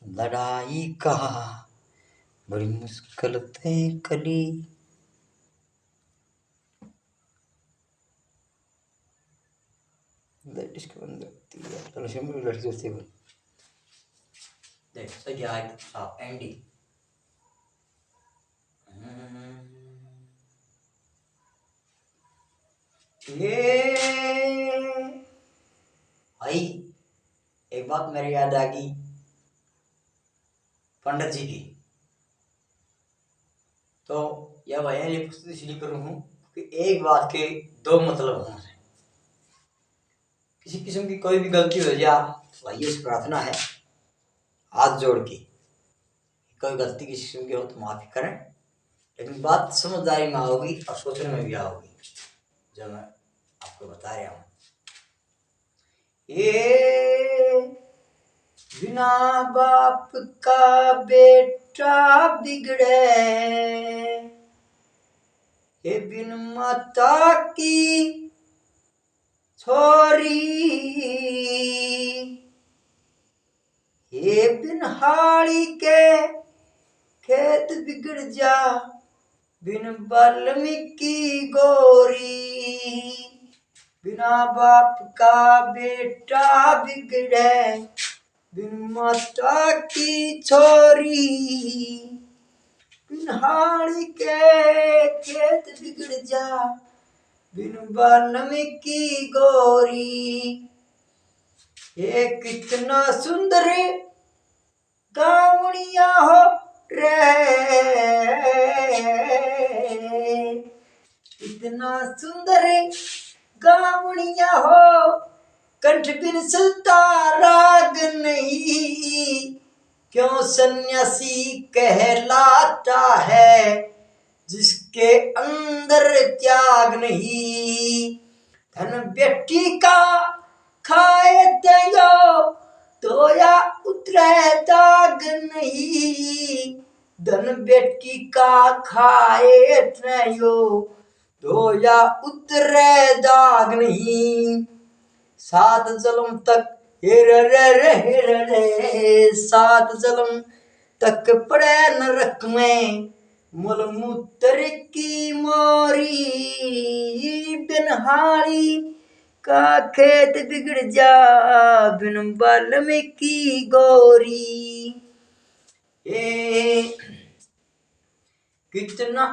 लड़ाई कहाँ बड़ी मुश्किल तय करी। इसके अंदर चलो शिमला लड़की दोस्ती बन देख सही आए आप एंडी ये भाई एक बात मेरी याद आ गई पंडित जी की। तो यह भैया ये पुस्तक इसलिए करूँ हूँ कि एक बात के दो मतलब होना है। किसी किस्म की कोई भी गलती हो जाए भाइयों से प्रार्थना है हाथ जोड़ के, कोई गलती किसी किस्म की हो तो माफी करें, लेकिन बात समझदारी में आओगी और सोचने में भी आओगी जो मैं आपको बता रहा हूँ। ये बिना बाप का बेटा बिगड़े, ये बिन माता की छोरी, ये बिन हाड़ी के खेत बिगड़ जा, बिन वाल्मीकि गोरी। बिना बाप का बेटा बिगड़े, बिन माता की छोरी, बिन हाड़ी के खेत बिगड़ जा, बिन वाल्मीकि गोरी। ये कितना सुंदर गावड़िया हो रे, इतना सुंदर गावड़िया हो, कंठ बिन सुलता राग नहीं, क्यों सन्यासी कहलाता है जिसके अंदर त्याग नहीं। धन बेटी का खाए तयो तो या उतरे दाग नहीं, धन बेटी का खाए तयो तो या उतरे दाग नहीं। सात जन्म तक सात जन्म तक पड़े नरक में मूलमूत्र की मोरी, बिन हाड़ी का खेत बिगड़ जा, बिन वाल्मीकि गोरी। कितना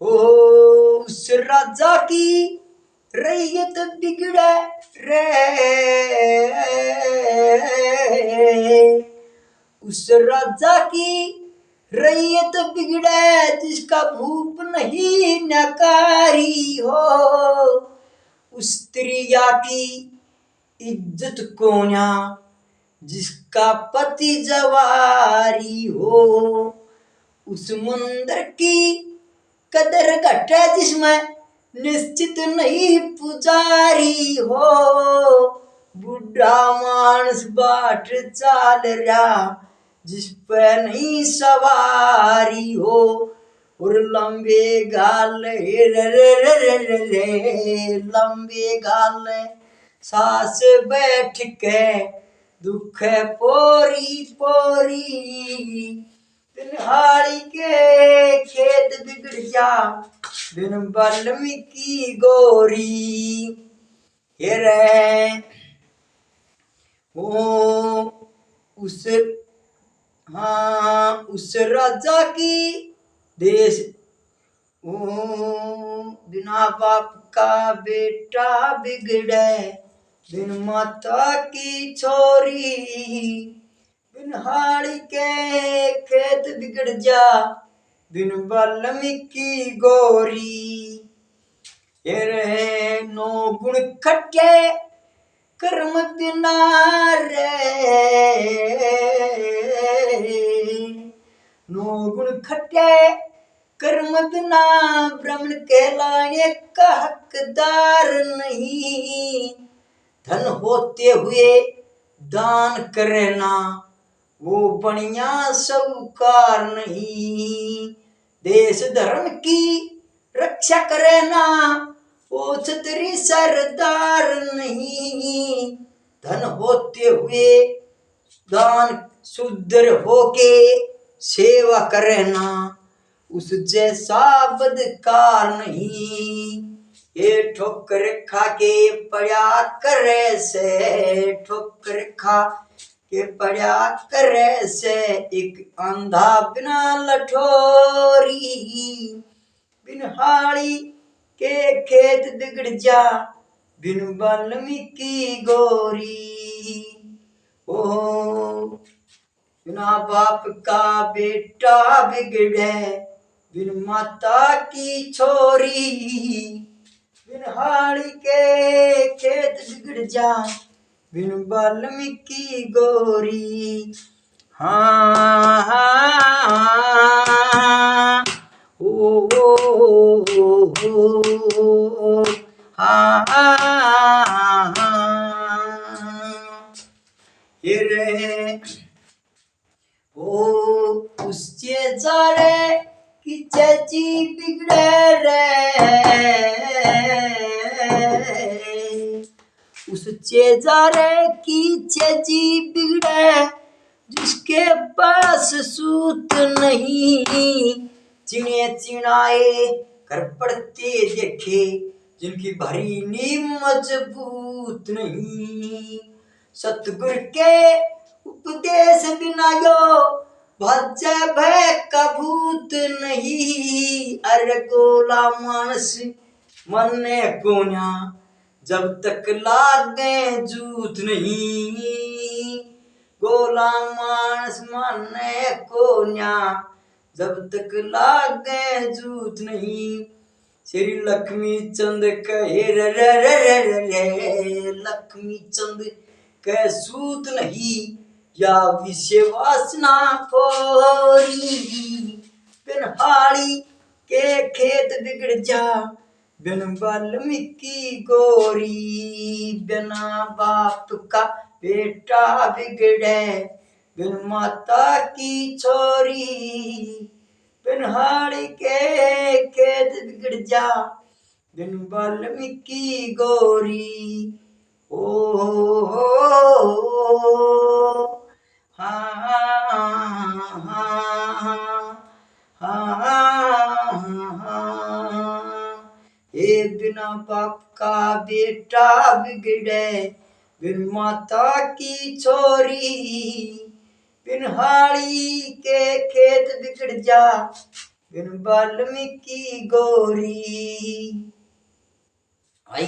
उस राजा की रैयत बिगड़े रे, उस राजा की रैयत बिगड़े जिसका भूप नहीं नकारी हो, उस स्त्रिया की इज्जत कोन्या जिसका पति जवारी हो, उस मंदिर की कदर घटे जिसमें निश्चित नहीं पुजारी हो, बुढ़ा मानस बाट चाल रहा जिस पे नहीं सवारी हो, और लंबे गाल लंबे गाल सास बैठ के दुख पोरी पोरी, बिन हाड़ी के खेत बिगड़ जा, बिन वाल्मीकि गोरी। ये रे उस राजा की देश बिना बाप का बेटा बिगड़े, बिन माता की छोरी, बिन हाड़ी के खेत बिगड़ जा, बिन वाल्मीकि गोरी। ये रहे नौ गुण खट्टे कर्म बिना रे, नौ गुण खट्टे कर्म बिना ब्राह्मण कहलाने का हकदार नहीं। धन होते हुए दान करना वो बढ़िया साहूकार नहीं, देश धर्म की रक्षा करना वो छतरी सरदार नहीं। धन होते हुए दान शुद्र होके सेवा करना, उस जैसा बदकार नहीं। ये ठोकर खा के पड़ा करे से, ठोकर खा के पड़ा करे से, एक अंधा बिना लठोरी। बिन हाड़ी के खेत बिगड़ जा, बिन वाल्मीकि गोरी। ओ बिना बाप का बेटा बिगड़े, बिन माता की छोरी। बिन हाड़ी के खेत बिगड़ जा, बिन वाल्मीकि गोरी। हाँ हाँ ओ हाँ रे ओ उससे जारे कि चाची बिगड़े रे, उससे जारे की चाची बिगड़े, जिसके पास सूत नहीं। चिड़े चिड़ाए कर पड़ते देखे, जिनकी भरी नींव मजबूत नहीं। सतगुरु के उपदेश बिना यो भज्य भय कभूत नहीं। अरे गोला मानस मन कोन्या, जब तक लागे जूत नहीं। गोला मानस मन कोन्या, जब तक लागे जूत नहीं। श्री लक्ष्मी चंद कहे रे, लक्ष्मी चंद कह सूत नहीं, या विषय वासना खोरी। बिन हाड़ी के खेत बिगड़ जा, बिन वाल्मीकि गोरी। बिना बाप का बेटा बिगड़े, बिन माता की छोरी। बिन हाड़ी के खेत बिगड़ जा, बिन वाल्मीकि गोरी। ओ ये बिना बाप का बेटा बिगड़े, बिन माता की छोरी। बिन हाड़ी के खेत बिगड़ जा, बिन वाल्मीकि गोरी। भाई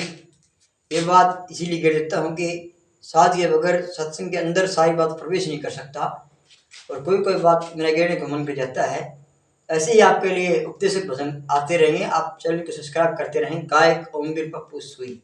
ये बात इसीलिए कह देता हूँ कि साथ के बगैर सत्संग के अंदर सारी बात प्रवेश नहीं कर सकता, और कोई कोई बात मेरा कहने को मन कर जाता है। ऐसे ही आपके लिए उपदेशक भजन आते रहेंगे। आप चैनल को सब्सक्राइब करते रहें। गायक ओमवीर पप्पू सुई।